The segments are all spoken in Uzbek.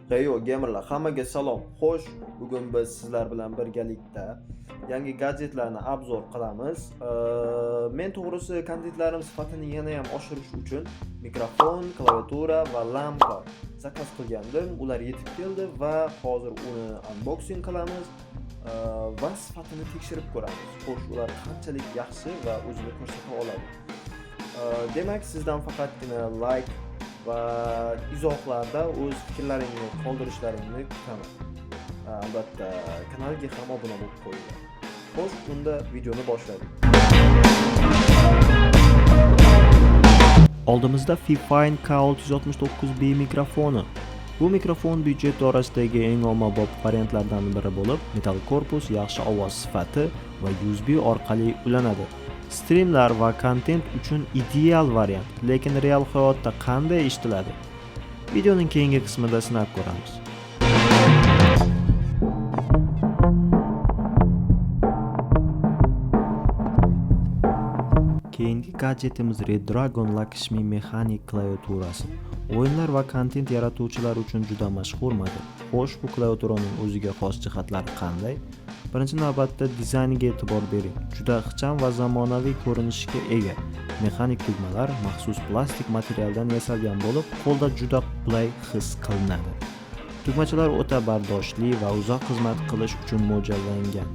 Heyo gamerlar, hammaga salom. Xo'sh, bugun biz sizlar bilan birgalikda yangi gadjetlarni obzor qilamiz. Men to'g'risi kontentlarim sifatini yana ham oshirish uchun mikrofon, klaviatura va lampa zakaz qilgandim. Ular yetib keldi va hozir uni unboxing qilamiz va sifatini tekshirib ko'ramiz. Xo'sh, ular qanchalik yaxshi va o'zini ko'rsata oladi. Demak, sizdan faqatgina like va izohlarda o'z fikrlaringizni qoldirishlaringni kutaman. Albatta, kanalga ham obuna bo'lib qo'yinglar. Xo'sh, unda videoni boshladik. Oldimizda Fifine K669B mikrofoni. Bu mikrofon byudjet orasidagi eng ommabop variantlardan biri bo'lib, metall korpus, yaxshi ovoz sifati va USB orqali ulanadi. Streamlar va kontent uchun ideal variant, lekin real hayotda qanday ishlatiladi? Videoning keyingi qismida sinab ko'ramiz. Keyingi gadjetimiz Red Dragon Lakshmi mexanik klaviaturasi. O'yinlar va kontent yaratuvchilar uchun juda mashhur model. Xo'sh, bu klaviaturaning o'ziga xos jihatlari qanday? Birinchi navbatda dizayniga e'tibor bering. Juda ixcham va zamonaviy ko'rinishga ega. Mexanik tugmalar maxsus plastik materialdan yasalgan bo'lib, qo'lda juda qulay his qilinadi. Tugmachalar o'ta bardoshli va uzoq xizmat qilish uchun mo'ljallangan.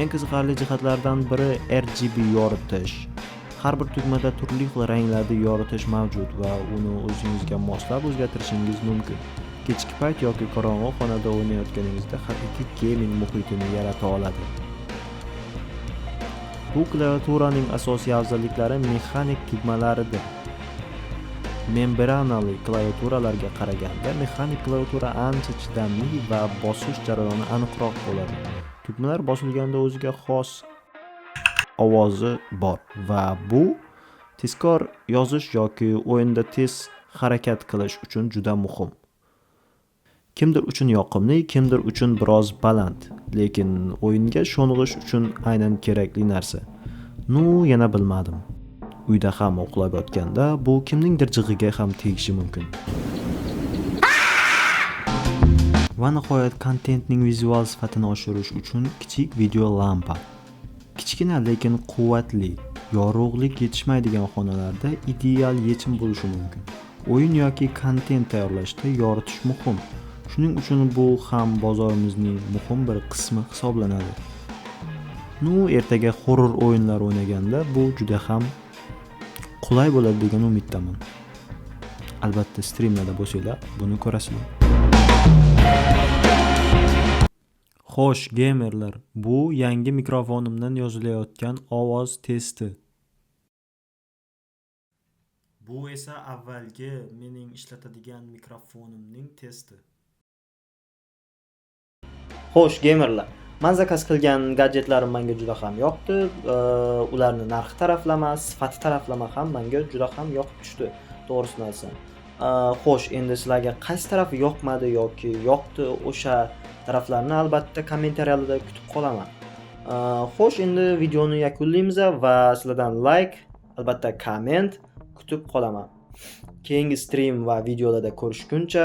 Eng qiziqarli jihatlardan biri RGB yoritish. Har bir tugmada turli xil ranglarda yoritish mavjud va uni o'zingizga moslab o'zgartirishingiz mumkin. Kechki payt yoki qorong'u xonada o'ynayotganingizda haqiqiy gaming muhitini yarata oladi. Bu klaviaturaning asosiy afzalliklari mexanik tugmalaridir. Membranali klaviaturalarga qaraganda mexanik klaviatura ancha chidamli va bosish jarayoni aniqroq bo'ladi. Tugmalar bosilganda o'ziga xos ovozi bor va bu tezkor yozish yoki o'yinda tez harakat qilish uchun juda muhim. Kimdir uchun yoqimli, kimdir uchun biroz baland, lekin o'yinga sho'ng'ish uchun aynan kerakli narsa. Yana bilmadim. Uyda ham uxlab yotganda bu kimningdir jig'iga ham tegishi mumkin. Va nihoyat kontentning vizual sifatini oshirish uchun kichik video lampa. Kichkina lekin quvvatli, yorug'lik yetishmaydigan xonalarda ideal yechim bo'lishi mumkin. O'yin yoki kontent tayyorlashda yoritish muhim. Shuning uchun bu ham bozorimizning muhim bir qismi hisoblanadi. Ertaga horror o'yinlar o'ynaganda bu juda ham qulay bo'ladi degan umiddaman. Albatta, streamlarda bo'lsanglar, buni ko'rasizlar. Xo'sh, gamerlar, bu yangi mikrofonimdan yozilayotgan ovoz testi. Bu esa avvalgi mening ishlatadigan mikrofonimning testi. Xo'sh, gamerlar, men zakaz qilgan gadjetlarim menga juda ham yoqdi. Ularni narxi taraflama, sifati taraflama ham menga juda ham yoqib tushdi, to'g'risini aytsam. Xo'sh, endi sizlarga qaysi tarafi yoqmadi yoki yoqdi, o'sha taraflarni albatta kommentariyalarda kutib qolaman. Xo'sh, endi videoni yakunlaymiz va sizlardan like, albatta komment kutib qolaman. Keyingi stream va videolarda ko'rishguncha